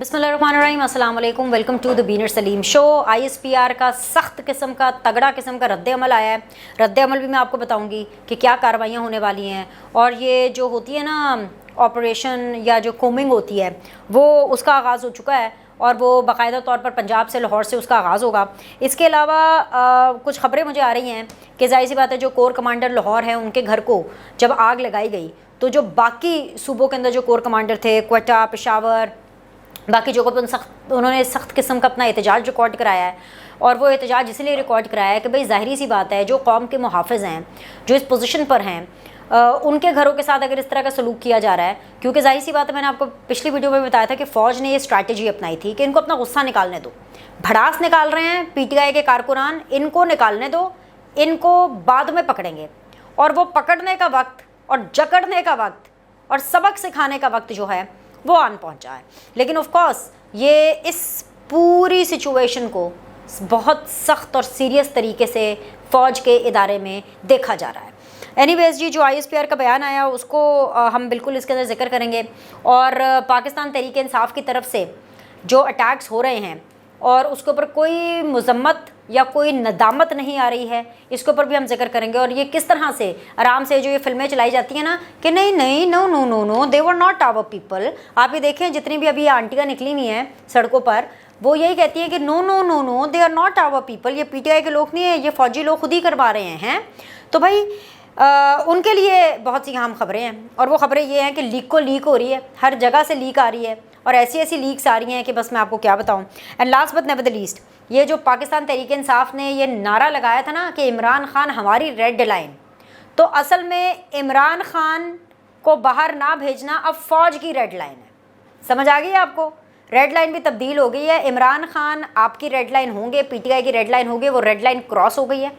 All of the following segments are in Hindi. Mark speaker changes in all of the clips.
Speaker 1: बिस्मिल्लाहिर्रहमानिर्रहीम, अस्सलाम वालेकुम, वेलकम टू द बीनर सलीम शो। ISPR का सख्त किस्म का तगड़ा किस्म का रद्द-ए-अमल आया है। रद्द-ए-अमल भी मैं आपको बताऊंगी कि क्या कार्रवाइयाँ होने वाली हैं। और ये जो होती है ना ऑपरेशन या जो कोमिंग होती है वो उसका आगाज़ हो चुका है और वो बाकायदा तौर पर पंजाब से लाहौर से उसका आगाज़ होगा। इसके अलावा कुछ ख़बरें मुझे आ रही हैं कि ज़ाहिर सी बात है जो कोर कमांडर लाहौर हैं उनके घर को जब आग लगाई गई तो जो बाकी सूबों के अंदर जो कोर कमांडर थे, क्वेटा, पेशावर, बाकी जगहों पर उन्होंने सख्त किस्म का अपना एहतजाज रिकॉर्ड कराया है। और वो एहतजाज इसलिए रिकॉर्ड कराया है कि भाई ज़ाहिरी सी बात है जो कौम के मुहाफ़िज़ हैं, जो इस पोजीशन पर हैं, उनके घरों के साथ अगर इस तरह का सलूक किया जा रहा है, क्योंकि ज़ाहिर सी बात है मैंने आपको पिछली वीडियो में बताया था कि फ़ौज ने ये स्ट्रैटेजी अपनाई थी कि इनको अपना गुस्सा निकालने दो। भड़ास निकाल रहे हैं PTI के कारकुनान, इनको निकालने दो, इनको बाद में पकड़ेंगे। और वो पकड़ने का वक्त और जकड़ने का वक्त और सबक सिखाने का वक्त जो है वो आन पहुंचा है। लेकिन ऑफ कोर्स ये इस पूरी सिचुएशन को बहुत सख्त और सीरियस तरीके से फ़ौज के इदारे में देखा जा रहा है। एनीवेज जी, जो ISPR का बयान आया उसको हम बिल्कुल इसके अंदर जिक्र करेंगे। और पाकिस्तान तहरीक इंसाफ की तरफ से जो अटैक्स हो रहे हैं और उसके ऊपर कोई मजम्मत या कोई नदामत नहीं आ रही है, इसके ऊपर भी हम जिक्र करेंगे। और ये किस तरह से आराम से जो ये फिल्में चलाई जाती हैं ना कि नहीं नहीं, no no no no, they were not our people. आप ये देखें जितनी भी अभी आंटियाँ निकली हुई हैं सड़कों पर, वो यही कहती हैं कि no no no no, they are not our people. ये PTI के लोग नहीं है, ये फ़ौजी लोग खुद ही करवा रहे हैं। तो भाई उनके लिए बहुत सी अहम खबरें हैं। और वो खबरें ये हैं कि लीक हो रही है, हर जगह से लीक आ रही है और ऐसी ऐसी लीक्स आ रही हैं कि बस मैं आपको क्या बताऊं। And last but never the least, ये जो पाकिस्तान तहरीक इंसाफ ने ये नारा लगाया था ना कि इमरान खान हमारी रेड लाइन, तो असल में इमरान खान को बाहर ना भेजना अब फ़ौज की रेड लाइन है। समझ आ गई आपको? रेड लाइन भी तब्दील हो गई है। इमरान खान आपकी रेड लाइन होंगे, PTI की रेड लाइन होगी, वो रेड लाइन क्रॉस हो गई है।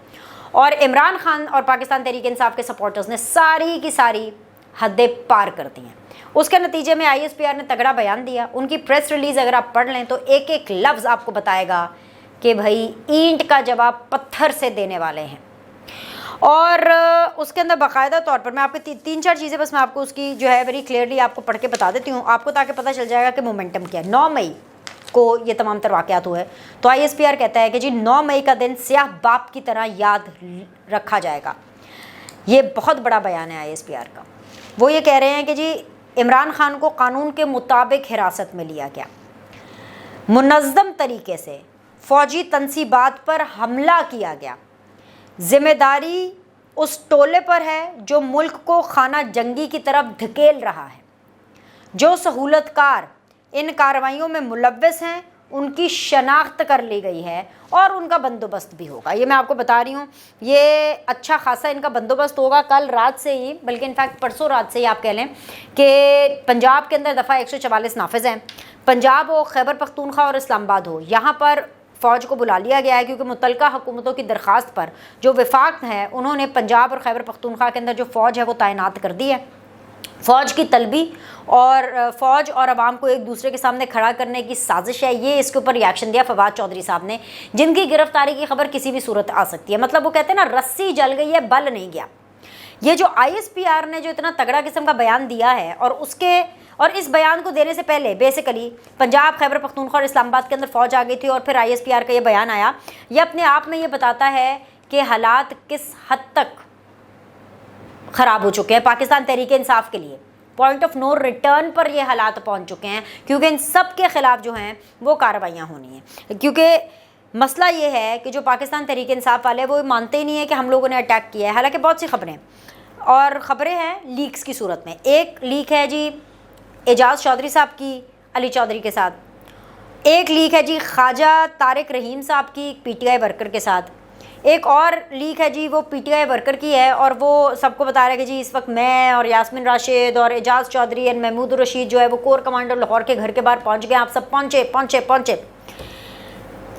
Speaker 1: और इमरान खान और पाकिस्तान तहरीक इंसाफ के सपोर्टर्स ने सारी की सारी हदें पार कर दी हैं। उसके नतीजे में ISPR ने तगड़ा बयान दिया। उनकी प्रेस रिलीज़ अगर आप पढ़ लें तो एक एक लफ्ज़ आपको बताएगा कि भाई ईंट का जवाब पत्थर से देने वाले हैं। और उसके अंदर बाकायदा तौर पर मैं आपको तीन चार चीज़ें बस मैं आपको उसकी जो है वेरी क्लियरली आपको पढ़ के बता देती हूँ आपको, ताकि पता चल जाएगा कि मोमेंटम क्या है। 9 मई को ये तमाम तर वाक़यात हुए। तो ISPR कहता है कि जी 9 मई का दिन स्याह बाप की तरह याद रखा जाएगा। ये बहुत बड़ा बयान है ISPR का। वो ये कह रहे हैं कि जी इमरान खान को कानून के मुताबिक हिरासत में लिया गया, मुनज़्ज़म तरीके से फ़ौजी तनसीबात पर हमला किया गया। ज़िम्मेदारी उस टोले पर है जो मुल्क को खाना जंगी की तरफ धकेल रहा है। जो सहूलतकार इन कार्रवाइयों में मुलव्वस हैं उनकी शनाख्त कर ली गई है और उनका बंदोबस्त भी होगा। ये मैं आपको बता रही हूँ, ये अच्छा खासा इनका बंदोबस्त होगा। कल रात से ही, बल्कि इनफैक्ट परसों रात से ही आप कह लें कि पंजाब के अंदर दफ़ा 144 नाफिज हैं। पंजाब हो, खैबर पख्तूनख्वा और इस्लामाबाद हो, यहाँ पर फ़ौज को बुला लिया गया है क्योंकि मुतल्लिका हुकूमतों की दरख्वास्त पर जो वफाक है उन्होंने पंजाब और खैबर पख्तूनख्वा के अंदर जो फ़ौज है वो तैनात कर दी है। फ़ौज की तलबी और फ़ौज और अवाम को एक दूसरे के सामने खड़ा करने की साजिश है। ये इसके ऊपर रिएक्शन दिया फवाद चौधरी साहब ने, जिनकी गिरफ्तारी की खबर किसी भी सूरत आ सकती है। मतलब वो कहते हैं ना, रस्सी जल गई है, बल नहीं गया। ये जो ISPR ने जो इतना तगड़ा किस्म का बयान दिया है और इस बयान को देने से पहले बेसिकली पंजाब, खैबर पख्तूनख्वा और इस्लामाबाद के अंदर फ़ौज आ गई थी और फिर ISPR का ये बयान आया। ये अपने आप में ये बताता है कि हालात किस हद तक ख़राब हो चुके हैं पाकिस्तान तहरीक इंसाफ के लिए। पॉइंट ऑफ नो रिटर्न पर ये हालात पहुंच चुके हैं क्योंकि इन सब के ख़िलाफ़ जो हैं वो कार्रवाइयाँ होनी हैं। क्योंकि मसला ये है कि जो पाकिस्तान तहरीक इंसाफ वाले वो मानते ही नहीं है कि हम लोगों ने अटैक किया है। हालांकि बहुत सी खबरें हैं लीक्स की सूरत में। एक लीक है जी एजाज़ चौधरी साहब की अली चौधरी के साथ, एक लीक है जी ख्वाजा तारिक रहीम साहब की PTI वर्कर के साथ, एक और लीक है जी वो PTI वर्कर की है और वो सबको बता रहा है कि जी इस वक्त मैं और यास्मीन राशिद और एजाज़ चौधरी एंड महमूद रशीद जो है वो कोर कमांडर लाहौर के घर के बाहर पहुंच गए। आप सब पहुंचे।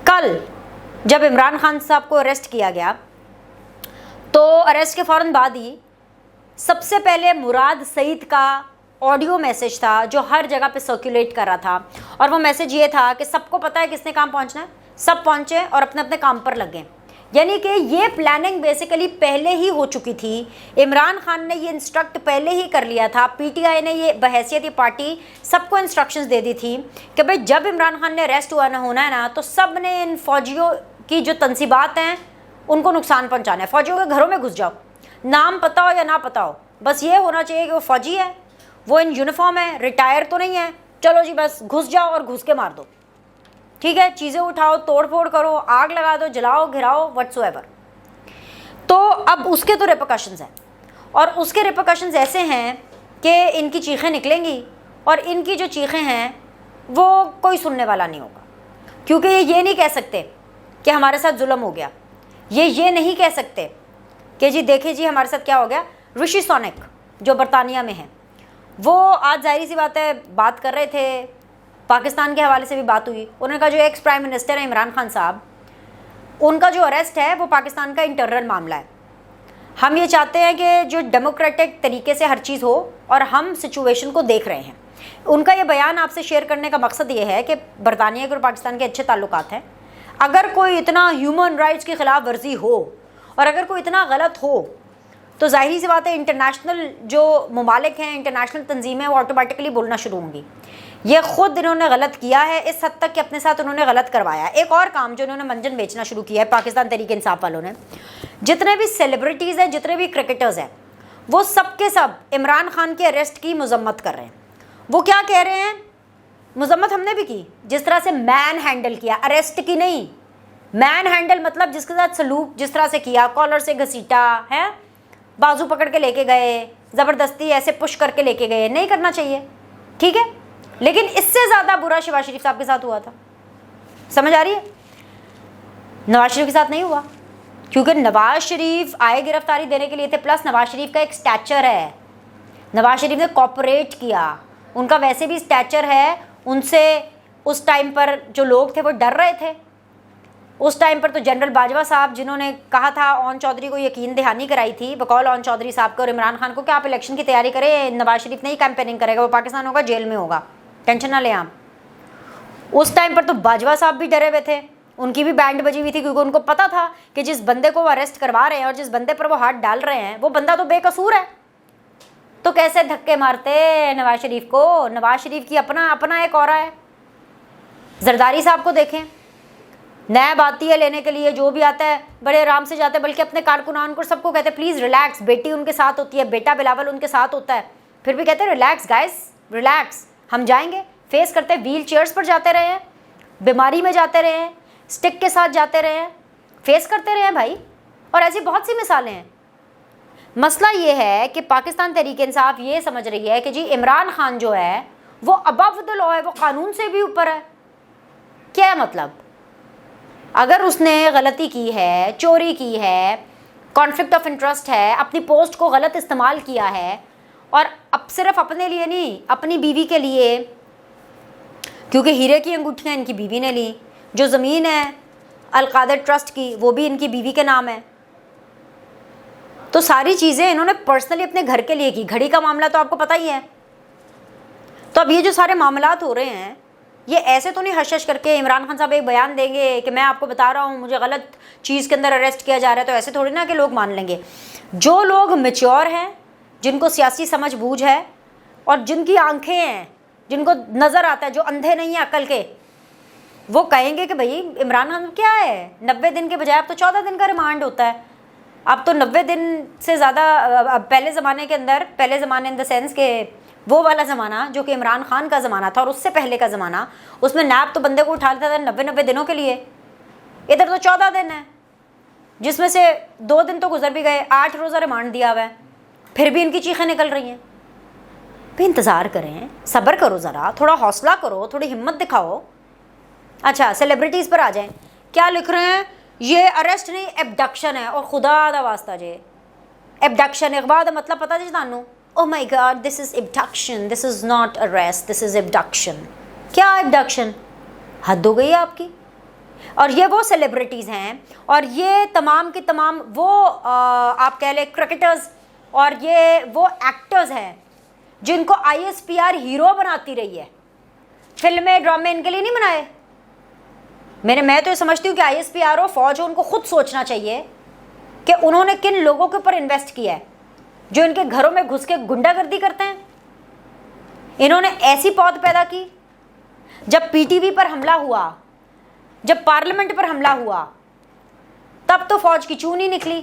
Speaker 1: कल जब इमरान खान साहब को अरेस्ट किया गया तो अरेस्ट के फ़ौरन बाद ही सबसे पहले मुराद सईद का ऑडियो मैसेज था जो हर जगह पे सर्कुलेट कर रहा था। और वो मैसेज ये था कि सबको पता है किसने काम पहुंचना है, सब पहुंचे और अपने अपने काम पर लग गए। यानी कि ये प्लानिंग बेसिकली पहले ही हो चुकी थी। इमरान खान ने ये इंस्ट्रक्ट पहले ही कर लिया था। पीटीआई ने ये बहैसियत पार्टी सबको इंस्ट्रक्शंस दे दी थी कि भाई जब इमरान खान ने अरेस्ट हुआ ना होना है ना, तो सब ने इन फौजियों की जो तनसीबात हैं उनको नुकसान पहुँचाना है। फौजियों के घरों में घुस जाओ, नाम पता हो या ना पता हो, बस ये होना चाहिए कि वो फौजी है, वो इन यूनिफॉर्म है, रिटायर तो नहीं है, चलो जी बस घुस जाओ और घुस के मार दो, ठीक है, चीज़ें उठाओ, तोड़ फोड़ करो, आग लगा दो, जलाओ, घिराओ, व्हाट्सोएवर। तो अब उसके तो रिपरकशंस हैं, और उसके रिपरकशंस ऐसे हैं कि इनकी चीखें निकलेंगी, और इनकी जो चीखें हैं वो कोई सुनने वाला नहीं होगा, क्योंकि ये नहीं कह सकते कि हमारे साथ जुल्म हो गया, ये नहीं कह सकते कि जी देखिए जी हमारे साथ क्या हो गया। ऋषि सुनक जो बरतानिया में हैं, वो आज जाहिर सी बात है बात कर रहे थे, पाकिस्तान के हवाले से भी बात हुई। उन्होंने कहा जो एक्स प्राइम मिनिस्टर है इमरान खान साहब, उनका जो अरेस्ट है वो पाकिस्तान का इंटरनल मामला है। हम ये चाहते हैं कि जो डेमोक्रेटिक तरीके से हर चीज़ हो, और हम सिचुएशन को देख रहे हैं। उनका ये बयान आपसे शेयर करने का मकसद ये है कि बरतानिया के और पाकिस्तान के अच्छे ताल्लुकात हैं। अगर कोई इतना ह्यूमन राइट्स की खिलाफ वर्जी हो और अगर कोई इतना गलत हो, तो जाहिर सी बात है इंटरनेशनल जो ममालिक हैं, इंटरनेशनल तंजीमें, वो ऑटोमेटिकली बोलना शुरू होंगी। ये खुद इन्होंने गलत किया है, इस हद तक कि अपने साथ उन्होंने गलत करवाया। एक और काम जो इन्होंने मंजन बेचना शुरू किया है पाकिस्तान तहरीक इंसाफ वालों ने, जितने भी सेलिब्रिटीज़ हैं, जितने भी क्रिकेटर्स हैं, वो सब के सब इमरान खान के अरेस्ट की मजम्मत कर रहे हैं। वो क्या कह रहे हैं, मजम्मत हमने भी की, जिस तरह से मैन हैंडल किया, अरेस्ट की नहीं, मैन हैंडल मतलब जिसके साथ सलूक जिस तरह से किया, कॉलर से घसीटा है, बाजू पकड़ के लेके गए, ज़बरदस्ती ऐसे पुश करके लेके गए, नहीं करना चाहिए, ठीक है। लेकिन इससे ज़्यादा बुरा शहबाज शरीफ साहब के साथ हुआ था, समझ आ रही है। नवाज शरीफ के साथ नहीं हुआ, क्योंकि नवाज शरीफ आए गिरफ्तारी देने के लिए थे, प्लस नवाज शरीफ का एक स्टैचर है, नवाज शरीफ ने कॉपरेट किया, उनका वैसे भी स्टैचर है। उनसे उस टाइम पर जो लोग थे वो डर रहे थे। उस टाइम पर तो जनरल बाजवा साहब, जिन्होंने कहा था ओन चौधरी को यकीन दहानी कराई थी बकौल ओन चौधरी साहब को और इमरान खान को कि आप इलेक्शन की तैयारी करें, नवाज शरीफ नहीं कैंपेनिंग करेगा, वो पाकिस्तान होगा, जेल में होगा, टेंशन ना लें आप। उस टाइम पर तो बाजवा साहब भी डरे हुए थे, उनकी भी बैंड बजी हुई थी, क्योंकि उनको पता था कि जिस बंदे को वो अरेस्ट करवा रहे हैं और जिस बंदे पर वो हाथ डाल रहे हैं वो बंदा तो बेकसूर है, तो कैसे धक्के मारते नवाज शरीफ को। नवाज शरीफ की अपना एक औरा है। जरदारी साहब को देखें, नैब आती है लेने के लिए, जो भी आता है बड़े आराम से जाते हैं, बल्कि अपने कारकुनान को सबको कहते हैं प्लीज़ रिलैक्स, बेटी उनके साथ होती है, बेटा बिलावल उनके साथ होता है, फिर भी कहते हैं रिलैक्स गाइस, रिलैक्स, हम जाएंगे, फेस करते हैं। व्हील चेयर्स पर जाते रहे हैं, बीमारी में जाते रहे हैं, स्टिक के साथ जाते रहे हैं, फेस करते रहे हैं भाई, और ऐसी बहुत सी मिसालें हैं। मसला ये है कि पाकिस्तान तहरीक इंसाफ ये समझ रही है कि जी इमरान खान जो है वो अबव द लॉ है, वो कानून से भी ऊपर है। क्या मतलब, अगर उसने गलती की है, चोरी की है, कॉन्फ्लिक्ट ऑफ इंटरेस्ट है, अपनी पोस्ट को गलत इस्तेमाल किया है, और अब सिर्फ अपने लिए नहीं, अपनी बीवी के लिए, क्योंकि हीरे की अंगूठियाँ इनकी बीवी ने ली, जो ज़मीन है अलकादर ट्रस्ट की वो भी इनकी बीवी के नाम है, तो सारी चीज़ें इन्होंने पर्सनली अपने घर के लिए की। घड़ी का मामला तो आपको पता ही है। तो अब ये जो सारे मामलात हो रहे हैं, ये ऐसे तो नहीं हश हश करके इमरान खान साहब एक बयान देंगे कि मैं आपको बता रहा हूँ मुझे गलत चीज़ के अंदर अरेस्ट किया जा रहा है, तो ऐसे थोड़ी ना कि लोग मान लेंगे। जो लोग मैच्योर हैं, जिनको सियासी समझ बूझ है और जिनकी आंखें हैं, जिनको नज़र आता है, जो अंधे नहीं हैं अकल के, वो कहेंगे कि भाई इमरान खान क्या है, 90 दिन के बजाय अब तो 14 दिन का रिमांड होता है। अब तो 90 दिन से ज़्यादा, पहले ज़माने के अंदर, पहले ज़माने इन द सेंस के वो वाला ज़माना जो कि इमरान खान का ज़माना था और उससे पहले का ज़माना, उसमें नैब तो बंदे को उठा लेता था 90 दिनों के लिए। इधर तो 14 दिन है, जिसमें से 2 दिन तो गुजर भी गए, 8 रोज़ा रिमांड दिया हुआ है, फिर भी इनकी चीखें निकल रही हैं। भाई इंतज़ार करें, सब्र करो, ज़रा थोड़ा हौसला करो, थोड़ी हिम्मत दिखाओ। अच्छा, सेलिब्रिटीज़ पर आ जाएं, क्या लिख रहे हैं, ये अरेस्ट नहीं एबडक्शन है, और खुदा दा वास्ता जे एबडक्शन इकबाल दा मतलब पता जी तानू, oh my God this is abduction, this is not arrest, this is abduction. क्या एबडक्शन, हद हो गई है आपकी। और ये वो सेलिब्रिटीज़ हैं और ये तमाम के तमाम वो आप कह लें क्रिकेटर्स और ये वो एक्टर्स हैं जिनको ISPR हीरो बनाती रही है। फिल्में ड्रामे इनके लिए नहीं बनाए, मैं तो ये समझती हूँ कि ISPR हो, फौज हो, उनको खुद सोचना चाहिए कि उन्होंने किन लोगों के ऊपर इन्वेस्ट किया है जो इनके घरों में घुस के गुंडागर्दी करते हैं। इन्होंने ऐसी पौध पैदा की, जब PTV पर हमला हुआ, जब पार्लियामेंट पर हमला हुआ, तब तो फौज की चून ही निकली,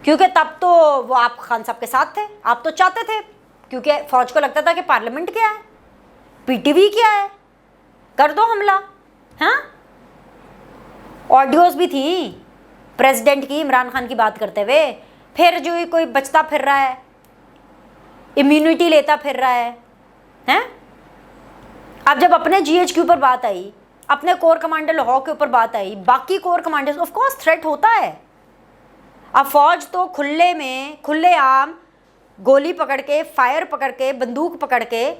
Speaker 1: क्योंकि तब तो वो आप खान साहब के साथ थे, आप तो चाहते थे, क्योंकि फौज को लगता था कि पार्लियामेंट क्या है, PTV क्या है, कर दो हमला। हाँ, ऑडियोज भी थी प्रेसिडेंट की इमरान खान की बात करते हुए, फिर जो कोई बचता फिर रहा है, इम्यूनिटी लेता फिर रहा है। हैं? अब जब अपने GH के ऊपर बात आई, अपने कोर कमांडर लाहौर के ऊपर बात आई, बाकी core commanders, of course threat होता है। अब फौज तो खुले में, खुलेआम गोली पकड़ के, फायर पकड़ के, बंदूक पकड़ के,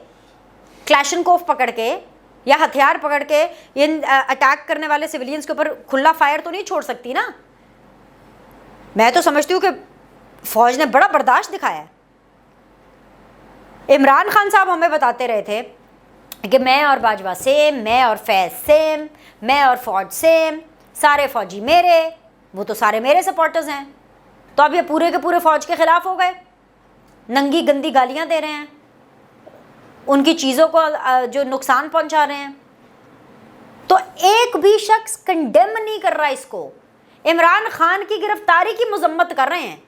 Speaker 1: क्लैशनकोफ पकड़ के या हथियार पकड़ के इन अटैक करने वाले सिविलियंस के ऊपर खुला फायर तो नहीं छोड़ सकती ना। मैं तो समझती हूँ कि फौज ने बड़ा बर्दाश्त दिखाया है। इमरान खान साहब हमें बताते रहे थे कि मैं और बाजवा सेम, मैं और फैज़ सेम, मैं और फौज सेम, सारे फौजी मेरे, वो तो सारे मेरे सपोर्टर्स हैं। तो अब ये पूरे के पूरे फौज के खिलाफ हो गए, नंगी गंदी गालियां दे रहे हैं, उनकी चीज़ों को जो नुकसान पहुंचा रहे हैं। तो एक भी शख्स कंडेम नहीं कर रहा इसको। इमरान खान की गिरफ्तारी की मजम्मत कर रहे हैं,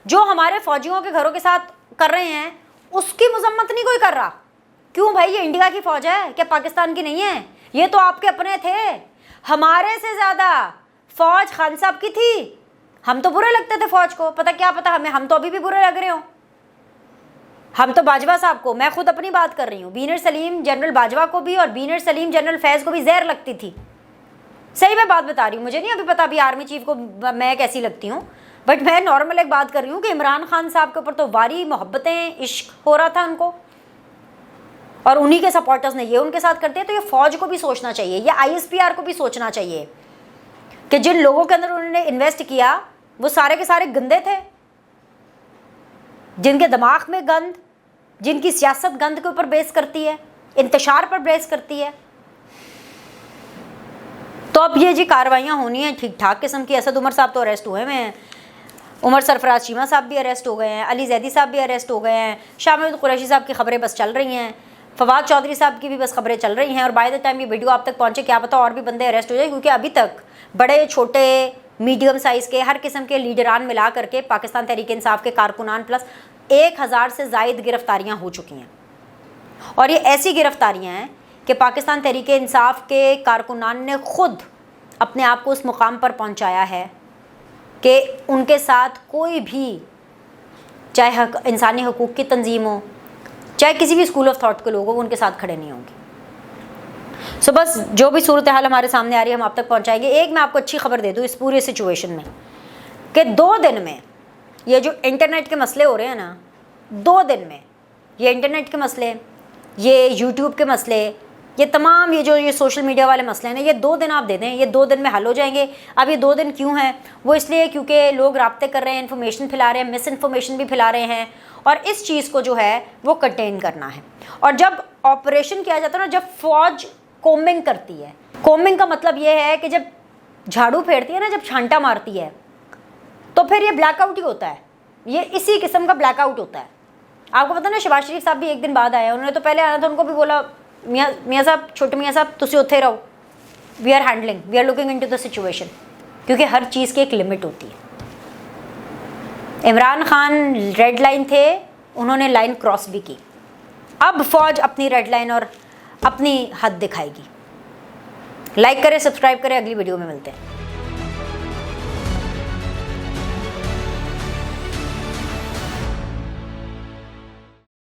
Speaker 1: जो हमारे फौजियों के घरों के साथ कर रहे हैं उसकी मजम्मत नहीं कोई कर रहा। क्यों भाई, ये इंडिया की फौज है क्या, पाकिस्तान की नहीं है? ये तो आपके अपने थे, हमारे से ज़्यादा फौज खान साहब की थी। हम तो बुरे लगते थे फौज को, पता क्या पता हमें, हम तो अभी भी बुरे लग रहे हो। हम तो बाजवा साहब को, मैं खुद अपनी बात कर रही हूँ, बीनर सलीम जनरल बाजवा को भी और बीनर सलीम जनरल फैज़ को भी जहर लगती थी। सही मैं बात बता रही हूँ, मुझे नहीं अभी पता अभी आर्मी चीफ को मैं कैसी लगती हूँ, बट मैं नॉर्मल एक बात कर रही हूँ कि इमरान खान साहब के ऊपर तो वारी मोहब्बतें, इश्क हो रहा था उनको, और उन्हीं के सपोर्टर्स ने ये उनके साथ करते हैं। तो ये फौज को भी सोचना चाहिए, ये ISPR को भी सोचना चाहिए कि जिन लोगों के अंदर उन्होंने इन्वेस्ट किया वो सारे के सारे गंदे थे, जिनके दिमाग में गंद, जिनकी सियासत गंद के ऊपर बेस करती है, इंतशार पर बेस करती है। तो अब ये जी कार्रवाइयाँ होनी है ठीक ठाक किस्म की। असद उमर साहब तो अरेस्ट हुए हुए हैं, उमर सरफराज चीमा साहब भी अरेस्ट हो गए हैं, अली जैदी साहब भी अरेस्ट हो गए हैं, शाह महमूद कुरैशी साहब की खबरें बस चल रही हैं, फवाद चौधरी साहब की भी बस खबरें चल रही हैं। और बाय द टाइम ये वीडियो आप तक पहुँचे क्या पता और भी बंदे अरेस्ट हो जाए, क्योंकि अभी तक बड़े छोटे मीडियम साइज़ के हर किस्म के लीडरान मिला करके पाकिस्तान तहरीक इंसाफ के कारकुनान प्लस 1000 से ज़ायद गिरफ्तारियाँ हो चुकी हैं। और ये ऐसी गिरफ्तारियाँ हैं कि पाकिस्तान तहरीक इंसाफ के कारकुनान ने खुद अपने आप को उस मुकाम पर पहुँचाया है कि उनके साथ कोई भी, चाहे इंसानी हकूक़ की तंजीम हो, चाहे किसी भी स्कूल ऑफ थॉट के लोग हो, वो उनके साथ खड़े नहीं होंगे। सो बस जो भी सूरत हाल हमारे सामने आ रही है हम आप तक पहुंचाएंगे। एक मैं आपको अच्छी खबर दे दूं इस पूरे सिचुएशन में कि 2 दिन में ये जो इंटरनेट के मसले हो रहे हैं ना, 2 दिन में ये इंटरनेट के मसले, ये यूट्यूब के मसले, ये तमाम ये सोशल मीडिया वाले मसले हैं ना, ये 2 दिन आप दे दें, ये 2 दिन में हल हो जाएंगे। अब ये 2 दिन क्यों हैं? वो इसलिए क्योंकि लोग राब्ते कर रहे हैं, इन्फॉर्मेशन फैला रहे हैं, मिस इन्फॉर्मेशन भी फैला रहे हैं, और इस चीज़ को जो है वो कंटेन करना है। और जब ऑपरेशन किया जाता है ना, जब फौज कोमिंग करती है, कोमिंग का मतलब ये है कि जब झाड़ू फेरती है ना, जब छांटा मारती है, तो फिर ये ब्लैकआउट ही होता है, ये इसी किस्म का ब्लैकआउट होता है। आपको पता ना, शहबाज शरीफ साहब भी एक दिन बाद आए, उन्होंने तो पहले आना था, उनको भी बोला मियाँ साहब, छोटे मियाँ साहब तुसी उत्थे रहो, we are handling, we are looking into the situation, क्योंकि हर चीज़ की एक लिमिट होती है। इमरान खान रेड लाइन थे, उन्होंने लाइन क्रॉस भी की। अब फौज अपनी रेड लाइन और अपनी हद दिखाएगी। लाइक करें, सब्सक्राइब करें, अगली वीडियो में मिलते हैं।